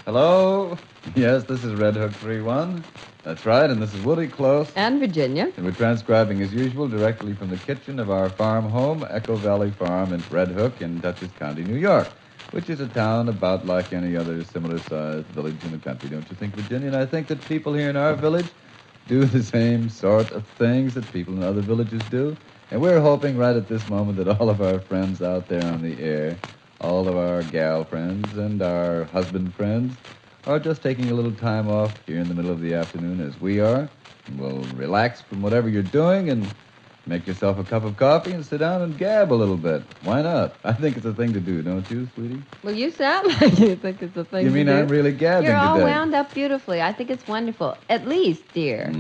Hello? Yes, this is Red Hook 3-1. That's right, and this is Woody Close. And Virginia. And we're transcribing, as usual, directly from the kitchen of our farm home, Echo Valley Farm in Red Hook in Dutchess County, New York, which is a town about like any other similar-sized village in the country, don't you think, Virginia? And I think that people here in our village do the same sort of things that people in other villages do. And we're hoping right at this moment that all of our friends out there on the air, all of our gal friends and our husband friends, are just taking a little time off here in the middle of the afternoon as we are. And we'll relax from whatever you're doing and make yourself a cup of coffee and sit down and gab a little bit. Why not? I think it's a thing to do, don't you, sweetie? Well, you sound like you think it's a thing You mean to do. I'm really gabbing You're all today? wound up beautifully. I think it's wonderful. At least, dear,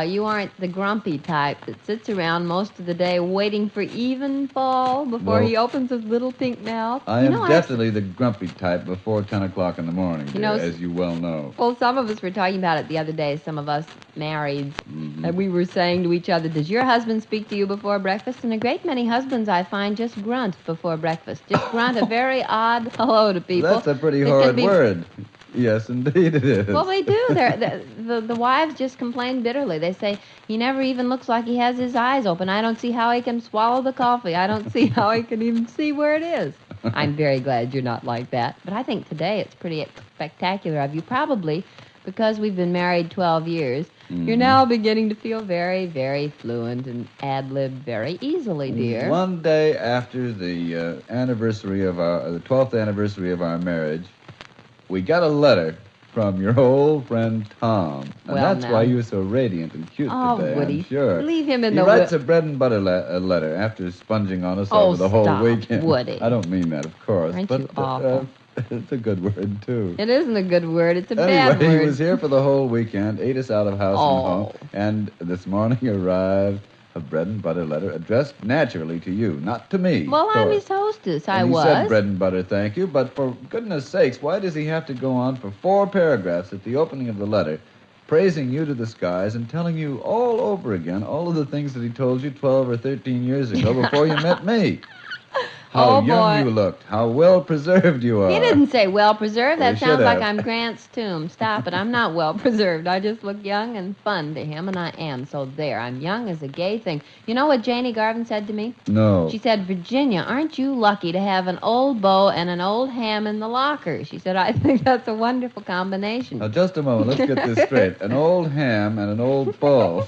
you aren't the grumpy type that sits around most of the day waiting for evenfall before Well, he opens his little pink mouth. I am definitely the grumpy type before 10 o'clock in the morning, dear, know, as you well know. Well, some of us were talking about it the other day, some of us marrieds, and we were saying to each other, does your husband speak to you before breakfast? And a great many husbands, I find, just grunt before breakfast. Just grunt a very odd hello to people. That's a pretty horrid word. Yes, indeed it is. Well, they do. The wives just complain bitterly. They say, he never even looks like he has his eyes open. I don't see how he can swallow the coffee. I don't see how he can even see where it is. I'm very glad you're not like that. But I think today it's pretty spectacular of you. Probably because we've been married 12 years. You're now beginning to feel very, very fluent and ad-lib very easily, dear. One day after the anniversary of the 12th anniversary of our marriage, we got a letter from your old friend Tom. And Well, that's now. why you were so radiant and cute today, Woody, I'm sure. leave him in he the writes a bread and butter letter after sponging on us over the whole stop, weekend. Woody. I don't mean that, of course. Aren't but you awful? It's a good word, too. It isn't a good word. It's a bad Anyway, word. he was here for the whole weekend, ate us out of house and home, and this morning arrived a bread and butter letter addressed naturally to you, not to me. Well, of I'm course. his hostess. And I he was. said bread and butter, thank you, but for goodness sakes, why does he have to go on for 4 paragraphs at the opening of the letter, praising you to the skies and telling you all over again all of the things that he told you 12 or 13 years ago before you met me? How young you looked. How well-preserved you are. He didn't say well-preserved. Well, That he sounds should like have. I'm Grant's tomb. Stop it. I'm not well-preserved. I just look young and fun to him, and I am. So there. I'm young as a gay thing. You know what Janie Garvin said to me? No. She said, Virginia, aren't you lucky to have an old beau and an old ham in the locker? She said, I think that's a wonderful combination. Now, just a moment. Let's get this straight. An old ham and an old beau.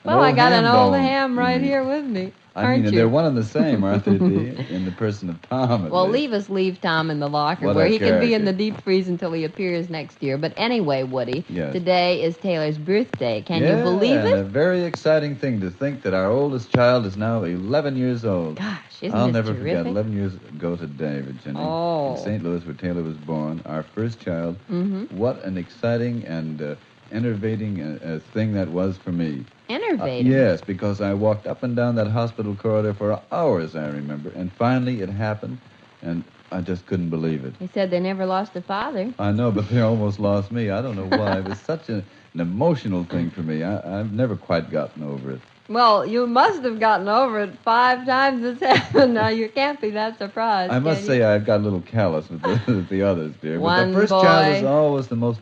Well, I got an old bone. ham right here with me. Aren't you? They're one and the same, aren't they, Dee? In the person of Tom, Well, least. leave Tom in the locker What where a he can be in character. the deep freeze until he appears next year. But anyway, Woody, Yes. today is Taylor's birthday. Can you Yeah, believe and it? a very exciting thing to think that our oldest child is now 11 years old. Gosh, isn't I'll this never terrific? forget, 11 years ago today, Virginia, Oh. in St. Louis, where Taylor was born, our first child. Mm-hmm. What an exciting and enervating thing that was for me. Enervating. Yes, because I walked up and down that hospital corridor for hours, I remember, and finally it happened, and I just couldn't believe it. He said they never lost a father. I know, but they almost lost me. I don't know why. It was such an emotional thing for me. I've never quite gotten over it. Well, you must have gotten over it 5 times it's happened. Now, you can't be that surprised. I must can say you? I've got a little callous with with the others, dear. But One the first child boy. is always the most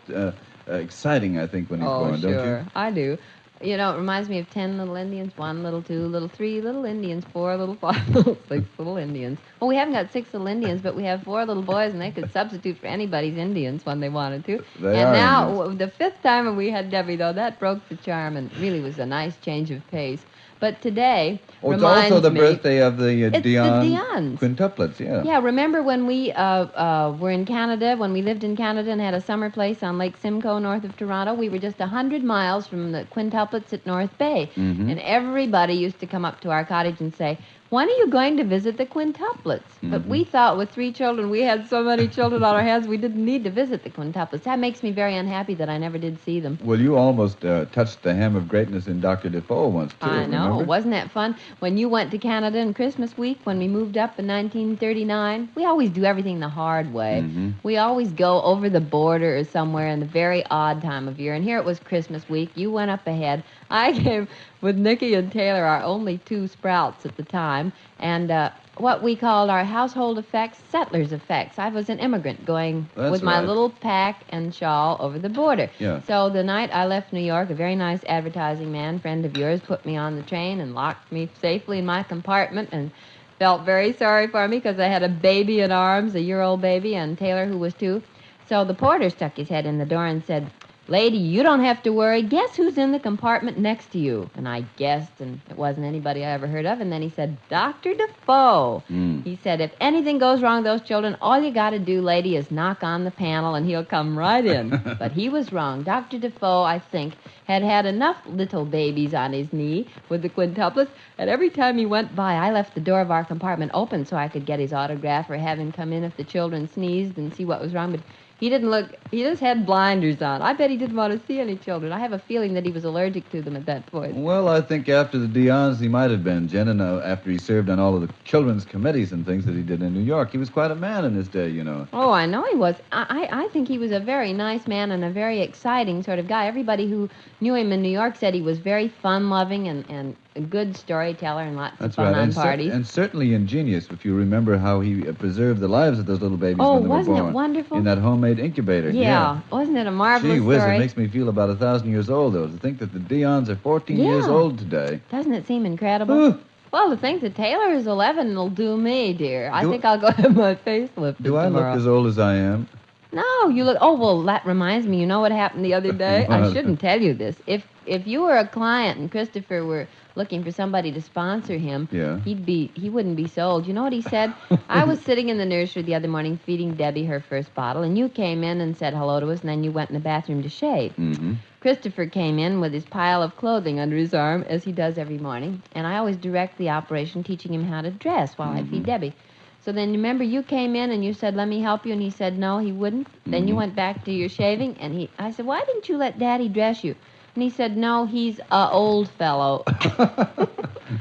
exciting, I think, when he's Oh, born, don't sure. you? I do. You know, it reminds me of 10 little Indians, 1 little, 2 little, 3 little Indians, 4 little, 5 little, 6 little Indians. Well, we haven't got 6 little Indians, but we have 4 little boys, and they could substitute for anybody's Indians when they wanted to. They and are now, Indians. the 5th time we had Debbie, though, that broke the charm and really was a nice change of pace. But today Oh, it's reminds also the me, birthday of the It's the Dion Dion's. quintuplets, yeah. Yeah, remember when we were in Canada, when we lived in Canada and had a summer place on Lake Simcoe north of Toronto? We were just 100 miles from the quintuplets at North Bay. Mhm. And everybody used to come up to our cottage and say, when are you going to visit the quintuplets? But we thought with 3 children, we had so many children on our hands, we didn't need to visit the quintuplets. That makes me very unhappy that I never did see them. Well, you almost touched the hem of greatness in Dr. Defoe once, too. I know. Remember? Wasn't that fun? When you went to Canada in Christmas week, when we moved up in 1939, we always do everything the hard way. Mhm. We always go over the border or somewhere in the very odd time of year. And here it was Christmas week. You went up ahead. I came with Nicky and Taylor, our only two sprouts at the time, and what we called our household effects, settlers' effects. I was an immigrant going That's with my right. little pack and shawl over the border. Yeah. So the night I left New York, a very nice advertising man, friend of yours, put me on the train and locked me safely in my compartment and felt very sorry for me because I had a baby in arms, a year-old baby, and Taylor, who was 2. So the porter stuck his head in the door and said, "Lady, you don't have to worry. Guess who's in the compartment next to you?" And I guessed, and it wasn't anybody I ever heard of. And then he said, "Dr. Defoe." He said, "If anything goes wrong with those children, all you got to do, lady, is knock on the panel, and he'll come right in." But he was wrong. Dr. Defoe, I think, had had enough little babies on his knee with the quintuplets, and every time he went by, I left the door of our compartment open so I could get his autograph or have him come in if the children sneezed and see what was wrong. But he didn't look, he just had blinders on. I bet he didn't want to see any children. I have a feeling that he was allergic to them at that point. Well, I think after the Dion's, he might have been, Jen, and after he served on all of the children's committees and things that he did in New York. He was quite a man in his day, you know. Oh, I know he was. I think he was a very nice man and a very exciting sort of guy. Everybody who knew him in New York said he was very fun-loving and a good storyteller and lots That's of fun right. on parties. And certainly ingenious, if you remember how he preserved the lives of those little babies when they were wasn't born. it wonderful? In that homemade incubator. Yeah. Wasn't it a marvelous Gee whiz, story? it makes me feel about 1,000 years old, though, to think that the Dions are 14 years Yeah. old today. Doesn't it seem incredible? Whew. Well, to think that Taylor is 11 will do me, dear. I Do- think I'll go have my face lifted Do I look tomorrow. as old as I am? No, you look. Oh, well, that reminds me. You know what happened the other day? I What? shouldn't tell you this. If you were a client and Christopher were looking for somebody to sponsor him, Yeah. he wouldn't be sold. You know what he said? I was sitting in the nursery the other morning feeding Debbie her first bottle, and you came in and said hello to us, and then you went in the bathroom to shave. Mm-hmm. Christopher came in with his pile of clothing under his arm, as he does every morning, and I always direct the operation, teaching him how to dress while I feed Debbie. So then, remember, you came in and you said, "Let me help you," and he said no, he wouldn't. Then you went back to your shaving, and I said, "Why didn't you let Daddy dress you?" And he said, "No, he's a old fellow."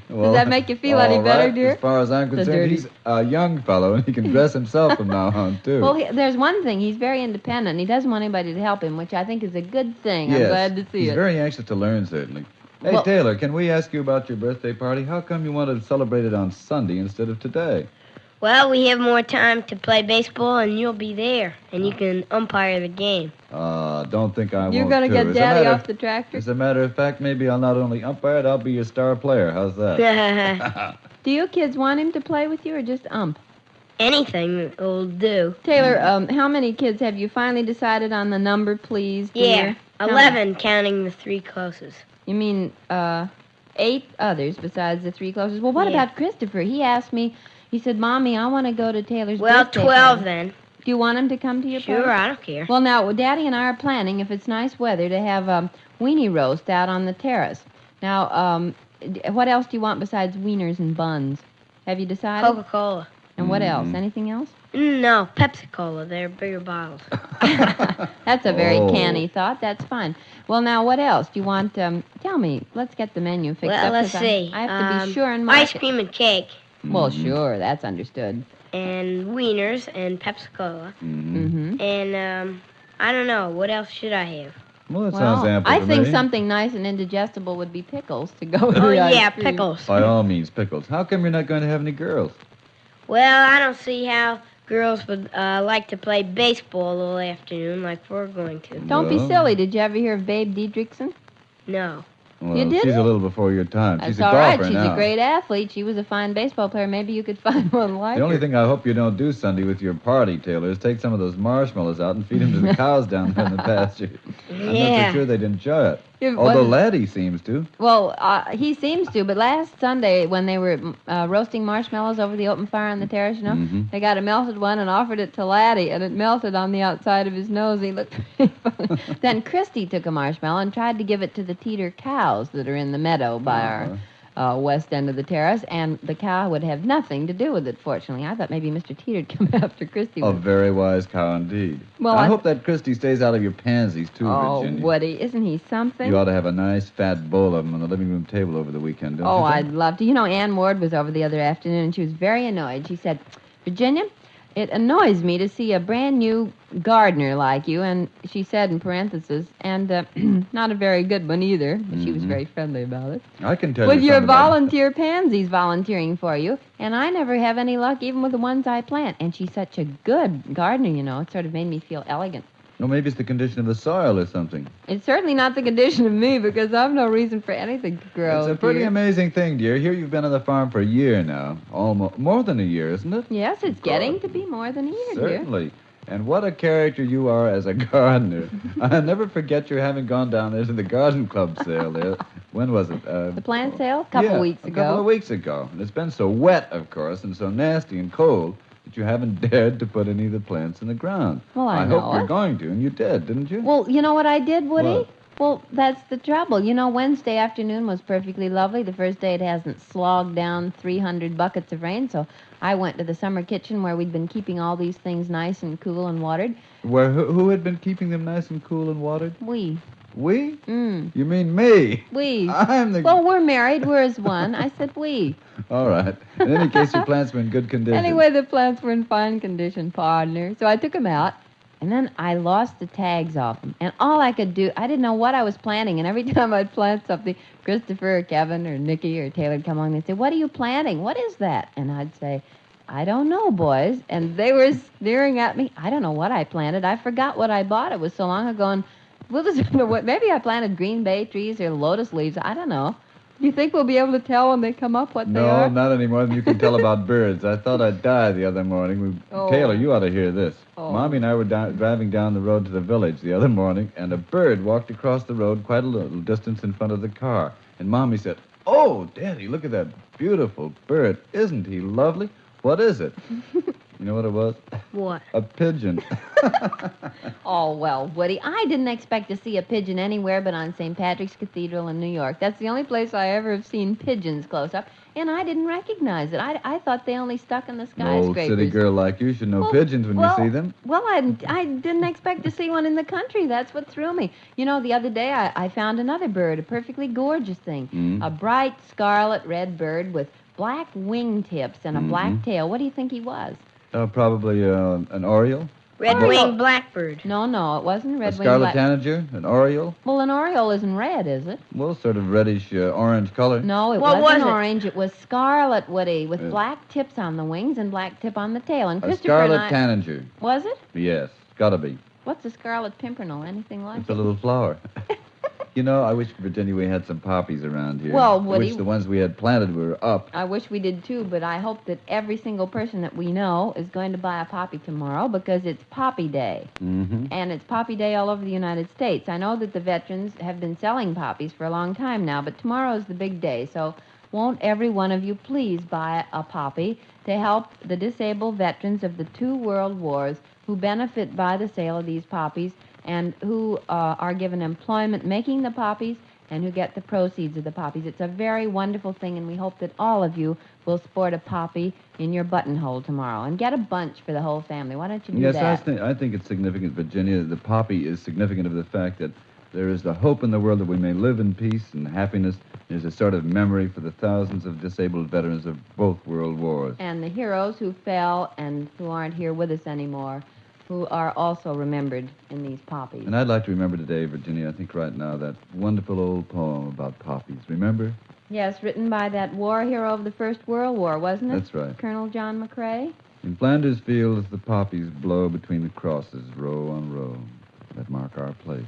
Well, that make you feel any all better, right. dear? As far as I'm The concerned, dirty- he's a young fellow, and he can dress himself from now on, too. Well, there's one thing. He's very independent. And he doesn't want anybody to help him, which I think is a good thing. yes. I'm glad to see He's it. very anxious to learn, certainly. Hey, Well- Taylor, can we ask you about your birthday party? How come you wanted to celebrate it on Sunday instead of today? Well, we have more time to play baseball, and you'll be there, and you can umpire the game. Don't think I You're won't, going to too. get As a Daddy matter- off the tractor? As a matter of fact, maybe I'll not only umpire it, I'll be your star player. How's that? Do you kids want him to play with you or just ump? Anything will do. Taylor, how many kids have you finally decided on the number, please? Yeah, dear? How 11, counting the 3 closest. You mean 8 others besides the 3 closest? Well, what Yeah. about Christopher? He asked me, he said, "Mommy, I want to go to Taylor's Well, birthday 12 party." then. Do you want him to come to your Sure, party? I don't care. Well, now, Daddy and I are planning, if it's nice weather, to have weenie roast out on the terrace. Now, what else do you want besides wieners and buns? Have you decided? Coca-Cola. And what else? Anything else? No, Pepsi-Cola. They're bigger bottles. That's a very Oh. canny thought. That's fine. Well, now, what else? Do you want, tell me. Let's get the menu fixed Well, up. let's 'cause see. I have to be sure and mark Ice it. cream and cake, Well, sure. That's understood. and wieners, and Pepsi-Cola. Mm-hmm. And, I don't know. What else should I have? Well, that sounds ample I to think me. something nice and indigestible would be pickles to go with Oh, the ice yeah, cream. pickles. By all means, pickles. How come you're not going to have any girls? Well, I don't see how girls would like to play baseball all afternoon like we're going to. Don't be Well. silly. Did you ever hear of Babe Diedrichson? No. Well, You she's didn't? a little before your time. That's She's a all right. golfer She's now. a great athlete. She was a fine baseball player. Maybe you could find one like The only her. thing I hope you don't do Sunday with your party, Taylor, is take some of those marshmallows out and feed them to the cows down there in the pasture. I'm not Yeah. so sure they'd enjoy it. It Although wasn't- Laddie seems to. Well, he seems to, but last Sunday when they were roasting marshmallows over the open fire on the terrace, you know, Mhm. they got a melted one and offered it to Laddie, and it melted on the outside of his nose. He looked pretty funny. Then Christy took a marshmallow and tried to give it to the Teeter cows that are in the meadow by our west end of the terrace, and the cow would have nothing to do with it, fortunately. I thought maybe Mr. Teeter'd come after Christy. A would- very wise cow indeed. Well, I I- hope that Christy stays out of your pansies, too, Oh, Virginia. Woody, isn't he something? You ought to have a nice fat bowl of them on the living room table over the weekend, don't Oh, you I'd think? love to. You know, Ann Ward was over the other afternoon, and she was very annoyed. She said, "Virginia, It annoys me to see a brand new gardener like you, and she said in parentheses, and not a very good one either, but she was very friendly about it. I can tell With you your something about volunteer pansies volunteering for you, and I never have any luck even with the ones I plant. And she's such a good gardener, you know. It sort of made me feel elegant. Well, maybe it's the condition of the soil or something. It's certainly not the condition of me because I've no reason for anything to grow. It's a pretty dear. amazing thing, dear. Here you've been on the farm for a year now. Almost more than a year, isn't it? Yes, it's getting to be more than a year, dear. Certainly. And what a character you are as a gardener. I'll never forget your having gone down there to the garden club sale there. When was it? The plant sale? A couple weeks ago. A couple of weeks ago. And it's been so wet, of course, and so nasty and cold that you haven't dared to put any of the plants in the ground. Well, I know hope you're it. going to, and you did, didn't you? Well, you know what I did, Woody? What? Well, that's the trouble. You know, Wednesday afternoon was perfectly lovely. The first day it hasn't slogged down 300 buckets of rain, so I went to the summer kitchen where we'd been keeping all these things nice and cool and watered. Who had been keeping them nice and cool and watered? We. We? Mm. You mean me? We. I'm the... Well, we're married. We're as one. I said we. All right. In any case, your plants were in good condition. Anyway, the plants were in fine condition, partner. So I took them out, and then I lost the tags off them. And all I could do, I didn't know what I was planting. And every time I'd plant something, Christopher or Kevin or Nicky or Taylor would come along and they'd say, "What are you planting? What is that?" And I'd say, "I don't know, boys." And they were staring at me. I don't know what I planted. I forgot what I bought. It was so long ago. And we'll just maybe I planted green bay trees or lotus leaves. I don't know. Do you think we'll be able to tell when they come up what they are? No, not any more than you can tell about birds. I thought I'd die the other morning. Oh. Taylor, you ought to hear this. Oh. Mommy and I were driving down the road to the village the other morning, and a bird walked across the road quite a little distance in front of the car. And Mommy said, "Oh, Daddy, look at that beautiful bird. Isn't he lovely? What is it?" You know what it was? What? A pigeon. Oh, well, Woody, I didn't expect to see a pigeon anywhere but on St. Patrick's Cathedral in New York. That's the only place I ever have seen pigeons close up, and I didn't recognize it. I thought they only stuck in the An old skyscrapers. city girl like you should know Well, pigeons when you see them. Well, I didn't expect to see one in the country. That's what threw me. You know, the other day I found another bird, a perfectly gorgeous thing. Mm. A bright scarlet red bird with black wingtips and a black tail. What do you think he was? Probably an oriole. Red-winged blackbird. No, it wasn't a A red-winged scarlet black... tanager, an oriole. Well, an oriole isn't red, is it? Well, sort of reddish orange color. No, it What wasn't was it? orange. It was scarlet, Woody, with Yeah. black tips on the wings and black tip on the tail. And A Christopher scarlet and I... tanager. Was it? Yes, gotta be. What's a scarlet pimpernel? Anything like It's a little flower. You know, I wish, Virginia, we had some poppies around here. Well, I Woody- wish the ones we had planted were up. I wish we did too, but I hope that every single person that we know is going to buy a poppy tomorrow because it's Poppy Day. Mm-hmm. And it's Poppy Day all over the United States. I know that the veterans have been selling poppies for a long time now, but tomorrow is the big day. So won't every one of you please buy a poppy to help the disabled veterans of the 2 world wars who benefit by the sale of these poppies and who are given employment making the poppies and who get the proceeds of the poppies. It's a very wonderful thing, and we hope that all of you will sport a poppy in your buttonhole tomorrow and get a bunch for the whole family. Why don't you do Yes, that? I think it's significant, Virginia. The poppy is significant of the fact that there is the hope in the world that we may live in peace and happiness. There's a sort of memory for the thousands of disabled veterans of both world wars. And the heroes who fell and who aren't here with us anymore, who are also remembered in these poppies. And I'd like to remember today, Virginia, I think right now, that wonderful old poem about poppies. Remember? Yes, written by that war hero of the First World War, wasn't it? That's right. Colonel John McCrae? In Flanders fields the poppies blow between the crosses, row on row, that mark our place.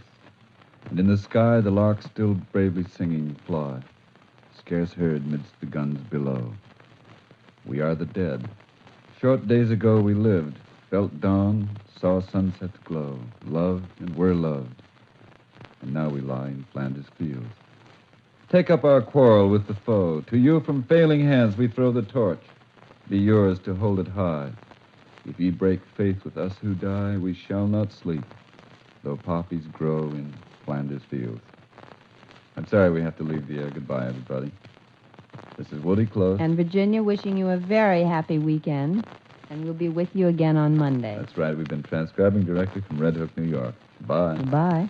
And in the sky the larks still bravely singing fly, scarce heard midst the guns below. We are the dead. Short days ago we lived, felt dawn, saw sunset glow, loved and were loved. And now we lie in Flanders fields. Take up our quarrel with the foe. To you from failing hands we throw the torch. Be yours to hold it high. If ye break faith with us who die, we shall not sleep, though poppies grow in Flanders fields. I'm sorry we have to leave the air. Goodbye, everybody. This is Woody Close. And Virginia wishing you a very happy weekend. And we'll be with you again on Monday. That's right. We've been transcribing directly from Red Hook, New York. Bye. Goodbye.